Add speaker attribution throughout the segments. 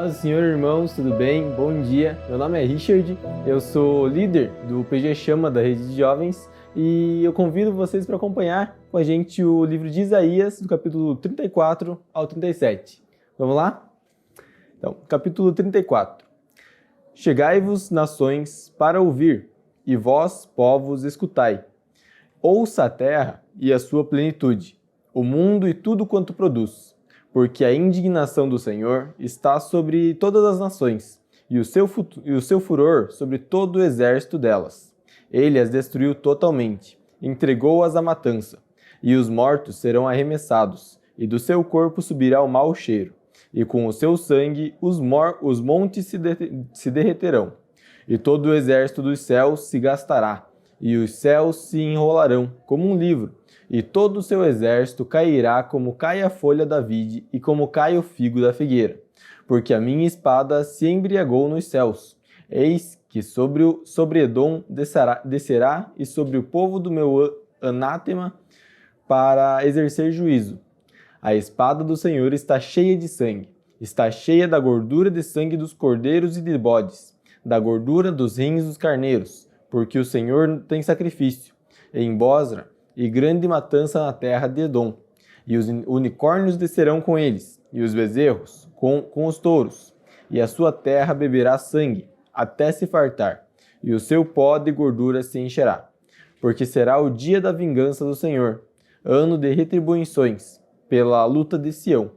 Speaker 1: Paz do Senhor, irmãos, tudo bem? Bom dia. Meu nome é Richard, eu sou líder do PG Chama da Rede de Jovens e eu convido vocês para acompanhar com a gente o livro de Isaías, do capítulo 34 ao 37. Vamos lá? Então, capítulo 34. Chegai-vos, nações, para ouvir, e vós, povos, escutai. Ouça a terra e a sua plenitude, o mundo e tudo quanto produz. Porque a indignação do Senhor está sobre todas as nações, e o seu furor sobre todo o exército delas. Ele as destruiu totalmente, entregou-as à matança, e os mortos serão arremessados, e do seu corpo subirá o mau cheiro, e com o seu sangue os montes se derreterão, e todo o exército dos céus se gastará, e os céus se enrolarão como um livro, e todo o seu exército cairá como cai a folha da vide e como cai o figo da figueira. Porque a minha espada se embriagou nos céus. Eis que sobre Edom descerá e sobre o povo do meu anátema para exercer juízo. A espada do Senhor está cheia de sangue, está cheia da gordura de sangue dos cordeiros e de bodes, da gordura dos rins dos carneiros, porque o Senhor tem sacrifício. Em Bosra, e grande matança na terra de Edom. E os unicórnios descerão com eles, e os bezerros com os touros. E a sua terra beberá sangue, até se fartar, e o seu pó de gordura se encherá. Porque será o dia da vingança do Senhor, ano de retribuições, pela luta de Sião.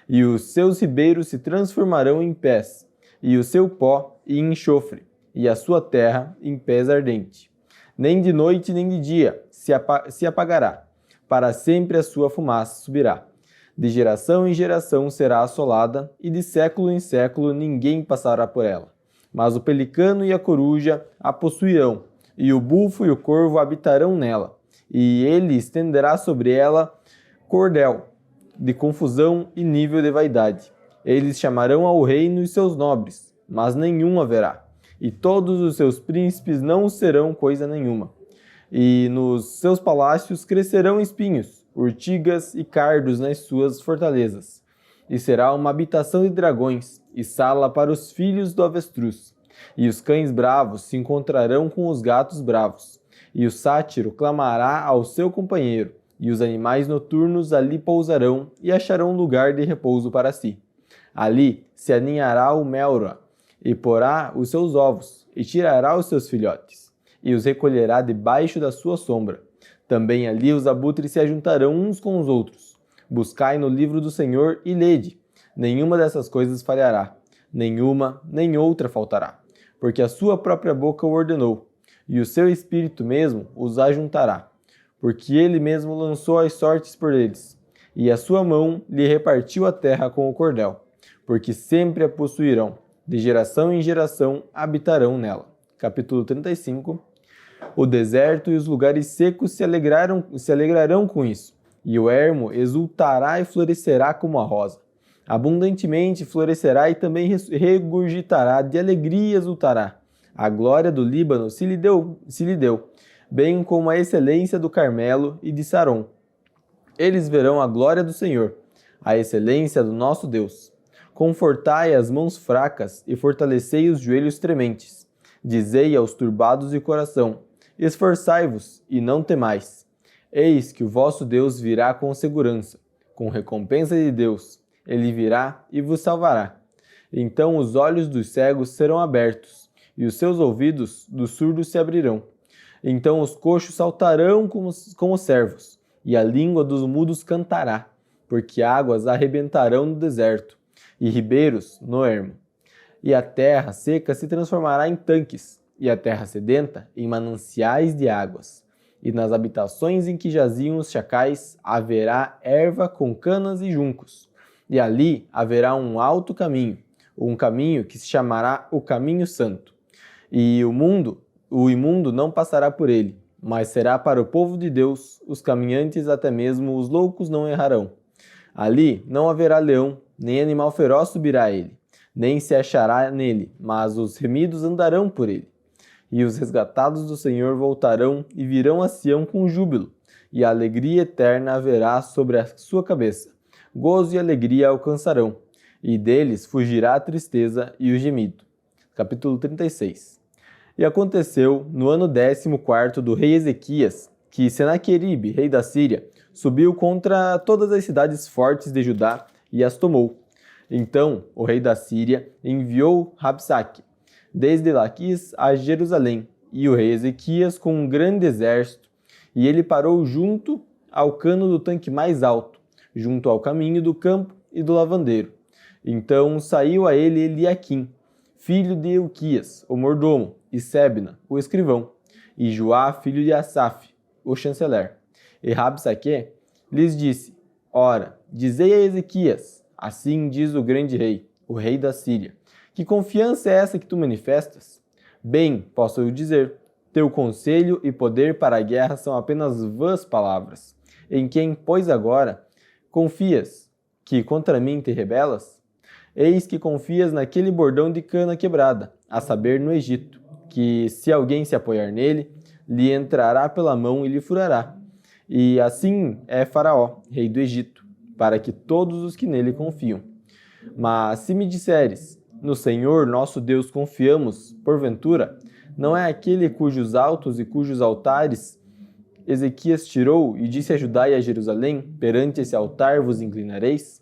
Speaker 1: E os seus ribeiros se transformarão em pés, e o seu pó em enxofre, e a sua terra em pés ardente. Nem de noite nem de dia se apagará, para sempre a sua fumaça subirá. De geração em geração será assolada, e de século em século ninguém passará por ela. Mas o pelicano e a coruja a possuirão, e o bufo e o corvo habitarão nela, e ele estenderá sobre ela cordel, de confusão e nível de vaidade. Eles chamarão ao reino e seus nobres, mas nenhum haverá, e todos os seus príncipes não serão coisa nenhuma. E nos seus palácios crescerão espinhos, urtigas e cardos nas suas fortalezas. E será uma habitação de dragões, e sala para os filhos do avestruz. E os cães bravos se encontrarão com os gatos bravos. E o sátiro clamará ao seu companheiro, e os animais noturnos ali pousarão e acharão lugar de repouso para si. Ali se aninhará o melroa, e porá os seus ovos, e tirará os seus filhotes, e os recolherá debaixo da sua sombra. Também ali os abutres se ajuntarão uns com os outros. Buscai no livro do Senhor e lede. Nenhuma dessas coisas falhará, nenhuma nem outra faltará, porque a sua própria boca o ordenou, e o seu espírito mesmo os ajuntará, porque ele mesmo lançou as sortes por eles, e a sua mão lhe repartiu a terra com o cordel, porque sempre a possuirão, de geração em geração habitarão nela. Capítulo 35. O deserto e os lugares secos se alegrarão com isso, e o ermo exultará e florescerá como a rosa. Abundantemente florescerá e também regurgitará, de alegria e exultará. A glória do Líbano se lhe deu, bem como a excelência do Carmelo e de Saron. Eles verão a glória do Senhor, a excelência do nosso Deus. Confortai as mãos fracas e fortalecei os joelhos trementes. Dizei aos turbados de coração: esforçai-vos e não temais. Eis que o vosso Deus virá com segurança, com recompensa de Deus. Ele virá e vos salvará. Então os olhos dos cegos serão abertos, e os seus ouvidos dos surdos se abrirão. Então os coxos saltarão como servos, e a língua dos mudos cantará, porque águas arrebentarão no deserto, e ribeiros no ermo. E a terra seca se transformará em tanques, e a terra sedenta em mananciais de águas. E nas habitações em que jaziam os chacais haverá erva com canas e juncos. E ali haverá um alto caminho, um caminho que se chamará o Caminho Santo. E o imundo não passará por ele, mas será para o povo de Deus, os caminhantes, até mesmo os loucos não errarão. Ali não haverá leão, nem animal feroz subirá a ele, nem se achará nele, mas os remidos andarão por ele. E os resgatados do Senhor voltarão e virão a Sião com júbilo, e a alegria eterna haverá sobre a sua cabeça. Gozo e alegria alcançarão, e deles fugirá a tristeza e o gemido. Capítulo 36. E aconteceu, no ano 14º do rei Ezequias, que Senaqueribe, rei da Síria, subiu contra todas as cidades fortes de Judá e as tomou. Então o rei da Síria enviou Rabsaque, desde Laquis a Jerusalém, e o rei Ezequias com um grande exército, e ele parou junto ao cano do tanque mais alto, junto ao caminho do campo e do lavandeiro. Então saiu a ele Eliaquim, filho de Ilquias, o mordomo, e Sebna, o escrivão, e Joá, filho de Asaf, o chanceler. E Rabsaque lhes disse: Ora, dizei a Ezequias, assim diz o grande rei, o rei da Síria, que confiança é essa que tu manifestas? Bem, posso eu dizer, teu conselho e poder para a guerra são apenas vãs palavras. Em quem, pois agora, confias, que contra mim te rebelas? Eis que confias naquele bordão de cana quebrada, a saber, no Egito, que se alguém se apoiar nele, lhe entrará pela mão e lhe furará. E assim é Faraó, rei do Egito, para que todos os que nele confiam. Mas se me disseres, no Senhor nosso Deus confiamos, porventura, não é aquele cujos altos e cujos altares Ezequias tirou e disse a Judá e a Jerusalém, perante esse altar vos inclinareis?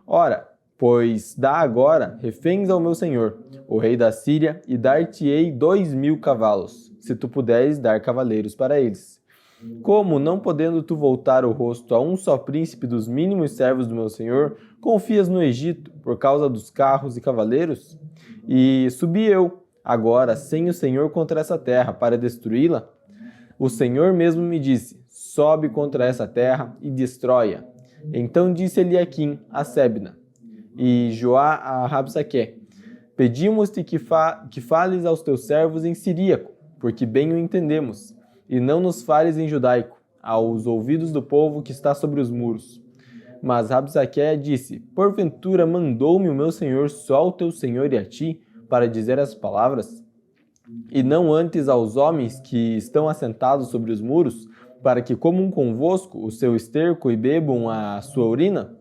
Speaker 1: Ora, pois dá agora reféns ao meu senhor, o rei da Síria, e dar-te-ei 2.000 cavalos, se tu puderes dar cavaleiros para eles. Como, não podendo tu voltar o rosto a um só príncipe dos mínimos servos do meu senhor, confias no Egito por causa dos carros e cavaleiros? E subi eu, agora, sem o Senhor contra essa terra, para destruí-la? O Senhor mesmo me disse, sobe contra essa terra e destrói-a. Então disse Eliaquim a Sebna e Joá a Rabsaque, pedimos-te que fales aos teus servos em siríaco, porque bem o entendemos, e não nos fales em judaico, aos ouvidos do povo que está sobre os muros. Mas Rabsaque disse, porventura mandou-me o meu senhor só ao teu senhor e a ti, para dizer as palavras? E não antes aos homens que estão assentados sobre os muros, para que comam convosco o seu esterco e bebam a sua urina?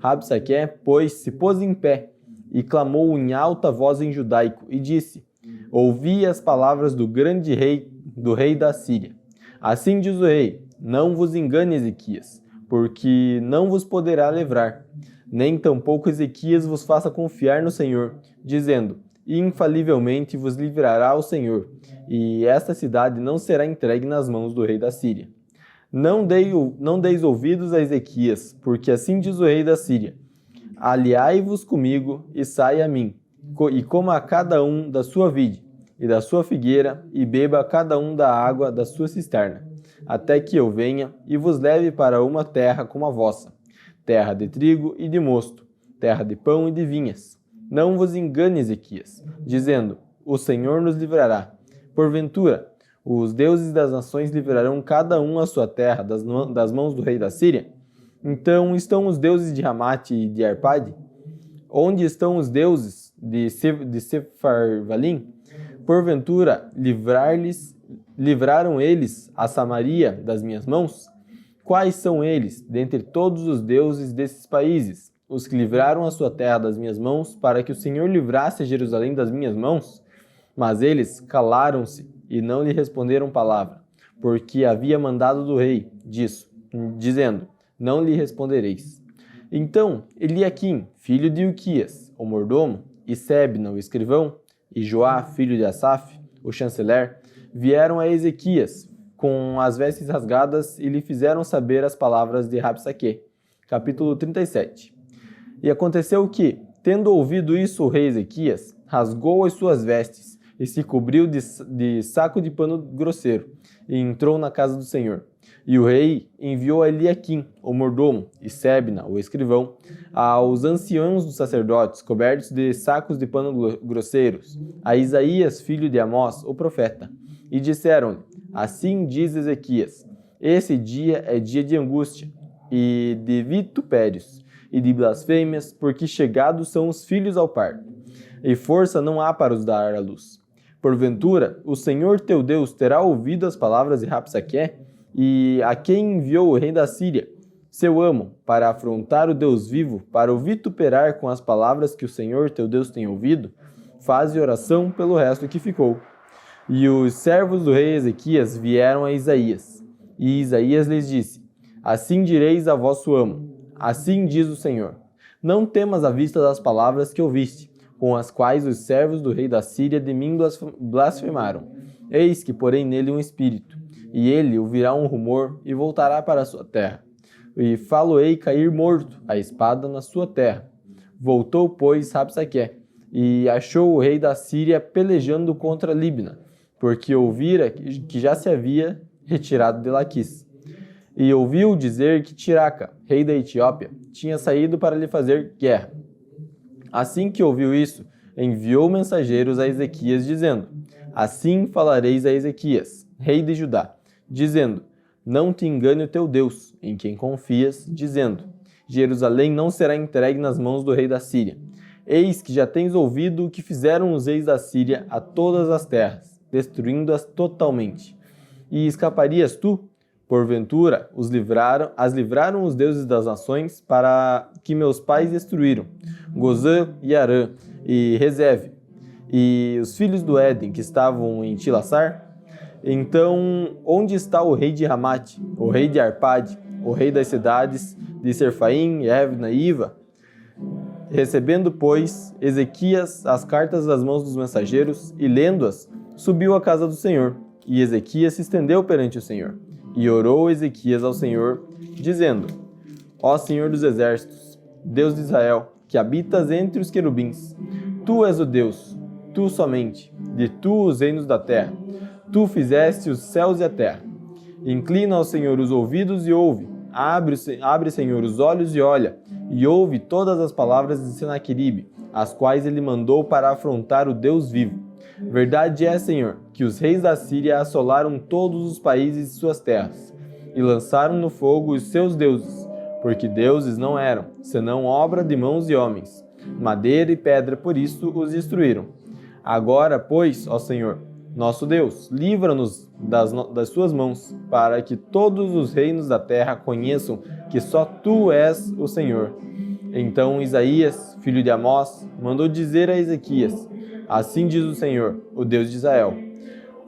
Speaker 1: Rabsaque, pois, se pôs em pé, e clamou em alta voz em judaico, e disse, ouvi as palavras do grande rei, do rei da Síria. Assim diz o rei, não vos engane, Ezequias, porque não vos poderá livrar, nem tampouco Ezequias vos faça confiar no Senhor, dizendo, infalivelmente vos livrará o Senhor, e esta cidade não será entregue nas mãos do rei da Síria. Não deis ouvidos a Ezequias, porque assim diz o rei da Síria, aliai-vos comigo e saia a mim, e coma a cada um da sua vide, e da sua figueira, e beba cada um da água da sua cisterna, até que eu venha e vos leve para uma terra como a vossa, terra de trigo e de mosto, terra de pão e de vinhas. Não vos engane, Ezequias, dizendo, o Senhor nos livrará. Porventura, os deuses das nações livrarão cada um a sua terra das mãos do rei da Síria? Então estão os deuses de Ramate e de Arpade? Onde estão os deuses de Sepharvaim? Porventura, livraram eles a Samaria das minhas mãos? Quais são eles, dentre todos os deuses desses países, os que livraram a sua terra das minhas mãos, para que o Senhor livrasse a Jerusalém das minhas mãos? Mas eles calaram-se e não lhe responderam palavra, porque havia mandado do rei disso, dizendo, não lhe respondereis. Então Eliaquim, filho de Ilquias, o mordomo, e Sebna, o escrivão, e Joá, filho de Asaf, o chanceler, vieram a Ezequias com as vestes rasgadas e lhe fizeram saber as palavras de Rabsaque. Capítulo 37. E aconteceu que, tendo ouvido isso o rei Ezequias, rasgou as suas vestes e se cobriu de saco de pano grosseiro e entrou na casa do Senhor. E o rei enviou a Eliaquim, o mordomo, e Sebna, o escrivão, aos anciãos dos sacerdotes, cobertos de sacos de pano grosseiros, a Isaías, filho de Amós, o profeta. E disseram-lhe, assim diz Ezequias, esse dia é dia de angústia, e de vitupérios, e de blasfêmias, porque chegados são os filhos ao parto, e força não há para os dar à luz. Porventura, o Senhor teu Deus terá ouvido as palavras de Rabsaque, e a quem enviou o rei da Síria, seu amo, para afrontar o Deus vivo, para o vituperar com as palavras que o Senhor teu Deus tem ouvido, faze oração pelo resto que ficou. E os servos do rei Ezequias vieram a Isaías. E Isaías lhes disse: Assim direis a vosso amo, assim diz o Senhor: Não temas à vista das palavras que ouviste, com as quais os servos do rei da Síria de mim blasfemaram. Eis que porei nele um espírito, e ele ouvirá um rumor e voltará para a sua terra. E falo-ei cair morto, a espada na sua terra. Voltou, pois, Rabsaqué, e achou o rei da Síria pelejando contra Libna, porque ouvira que já se havia retirado de Laquis. E ouviu dizer que Tiraca, rei da Etiópia, tinha saído para lhe fazer guerra. Assim que ouviu isso, enviou mensageiros a Ezequias, dizendo: Assim falareis a Ezequias, rei de Judá, dizendo: Não te engane o teu Deus, em quem confias, dizendo: Jerusalém não será entregue nas mãos do rei da Síria. Eis que já tens ouvido o que fizeram os reis da Síria a todas as terras, destruindo-as totalmente. E escaparias tu? Porventura, as livraram os deuses das nações para que meus pais destruíram, Gozã e Arã e Rezeve, e os filhos do Éden que estavam em Tilassar? Então, onde está o rei de Ramate, o rei de Arpade, o rei das cidades de Serfaim, Evna e Iva? Recebendo, pois, Ezequias as cartas das mãos dos mensageiros e lendo-as, subiu à casa do Senhor, e Ezequias se estendeu perante o Senhor. E orou Ezequias ao Senhor, dizendo: Ó Senhor dos exércitos, Deus de Israel, que habitas entre os querubins, Tu és o Deus, Tu somente, de Tu os reinos da terra. Tu fizeste os céus e a terra. Inclina ao Senhor os ouvidos e ouve. Abre, Senhor, os olhos e olha, e ouve todas as palavras de Senaqueribe, as quais ele mandou para afrontar o Deus vivo. Verdade é, Senhor, que os reis da Síria assolaram todos os países de suas terras, e lançaram no fogo os seus deuses, porque deuses não eram, senão obra de mãos de homens. Madeira e pedra, por isso, os destruíram. Agora, pois, ó Senhor, nosso Deus, livra-nos das suas mãos, para que todos os reinos da terra conheçam que só Tu és o Senhor. Então Isaías, filho de Amós, mandou dizer a Ezequias: Assim diz o Senhor, o Deus de Israel: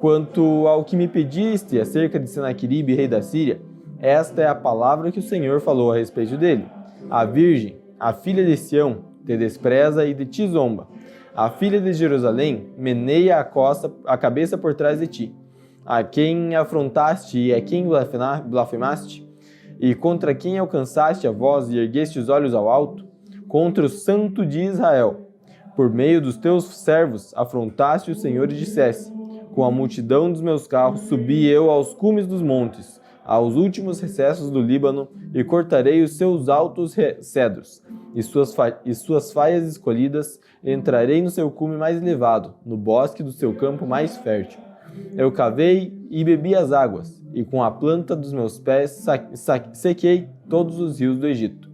Speaker 1: Quanto ao que me pediste acerca de Senaqueribe, rei da Síria, esta é a palavra que o Senhor falou a respeito dele. A virgem, a filha de Sião, te despreza e de ti zomba. A filha de Jerusalém meneia a cabeça por trás de ti. A quem afrontaste e a quem blasfemaste? E contra quem alcançaste a voz e ergueste os olhos ao alto? Contra o Santo de Israel. Por meio dos teus servos afrontaste o Senhor e disseste: Com a multidão dos meus carros subi eu aos cumes dos montes, aos últimos recessos do Líbano, e cortarei os seus altos cedros, e suas faias escolhidas, entrarei no seu cume mais elevado, no bosque do seu campo mais fértil. Eu cavei e bebi as águas, e com a planta dos meus pés sequei todos os rios do Egito.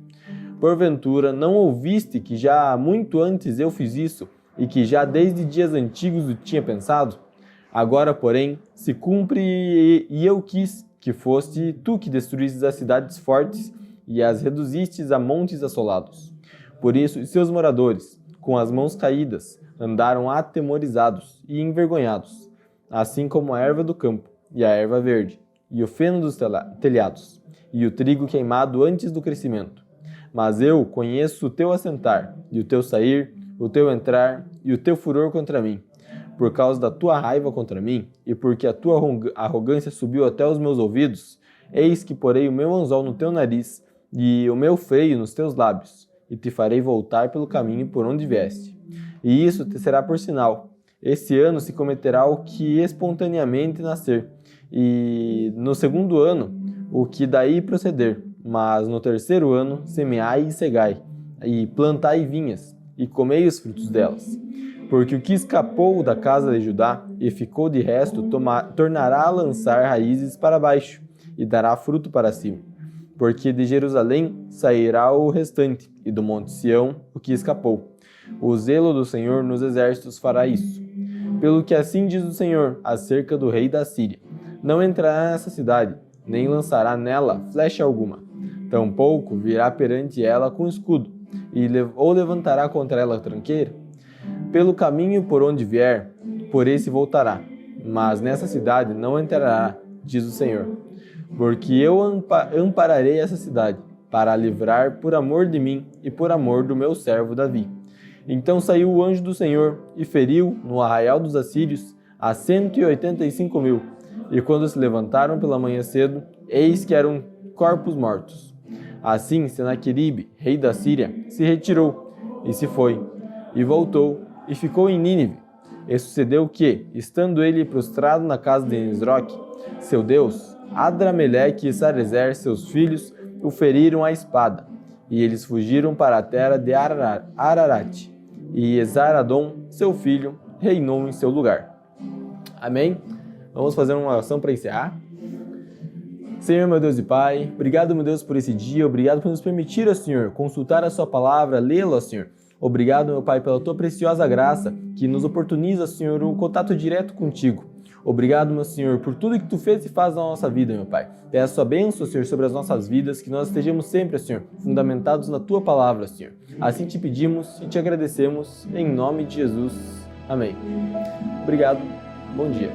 Speaker 1: Porventura, não ouviste que já muito antes eu fiz isso, e que já desde dias antigos o tinha pensado? Agora, porém, se cumpre, e eu quis que foste tu que destruístes as cidades fortes e as reduzistes a montes assolados. Por isso, os seus moradores, com as mãos caídas, andaram atemorizados e envergonhados, assim como a erva do campo, e a erva verde, e o feno dos telhados, e o trigo queimado antes do crescimento. Mas eu conheço o teu assentar, e o teu sair, o teu entrar, e o teu furor contra mim. Por causa da tua raiva contra mim, e porque a tua arrogância subiu até os meus ouvidos, eis que porei o meu anzol no teu nariz, e o meu freio nos teus lábios, e te farei voltar pelo caminho por onde vieste. E isso te será por sinal. Esse ano se cometerá o que espontaneamente nascer, e no segundo ano o que daí proceder. Mas no terceiro ano semeai e cegai, e plantai vinhas, e comei os frutos delas. Porque o que escapou da casa de Judá e ficou de resto tornará a lançar raízes para baixo, e dará fruto para cima. Porque de Jerusalém sairá o restante, e do monte Sião o que escapou. O zelo do Senhor nos exércitos fará isso. Pelo que assim diz o Senhor acerca do rei da Síria: Não entrará nessa cidade, nem lançará nela flecha alguma. Tampouco virá perante ela com escudo, ou levantará contra ela tranqueira. Pelo caminho por onde vier, por esse voltará, mas nessa cidade não entrará, diz o Senhor. Porque eu ampararei essa cidade, para a livrar por amor de mim e por amor do meu servo Davi. Então saiu o anjo do Senhor e feriu no arraial dos assírios a 185.000. E quando se levantaram pela manhã cedo, eis que eram corpos mortos. Assim Senaqueribe, rei da Síria, se retirou e se foi, e voltou e ficou em Nínive. E sucedeu que, estando ele prostrado na casa de Nisroque, seu Deus, Adrameleque e Sarezer, seus filhos, o feriram à espada, e eles fugiram para a terra de Ararat, e Esaradom, seu filho, reinou em seu lugar. Amém? Vamos fazer uma oração para encerrar. Senhor, meu Deus e Pai, obrigado, meu Deus, por esse dia, obrigado por nos permitir, Senhor, consultar a sua palavra, lê-la, Senhor. Obrigado, meu Pai, pela tua preciosa graça, que nos oportuniza, Senhor, o contato direto contigo. Obrigado, meu Senhor, por tudo que tu fez e faz na nossa vida, meu Pai. Peço a sua bênção, Senhor, sobre as nossas vidas, que nós estejamos sempre, Senhor, fundamentados na tua palavra, Senhor. Assim te pedimos e te agradecemos, em nome de Jesus. Amém. Obrigado. Bom dia.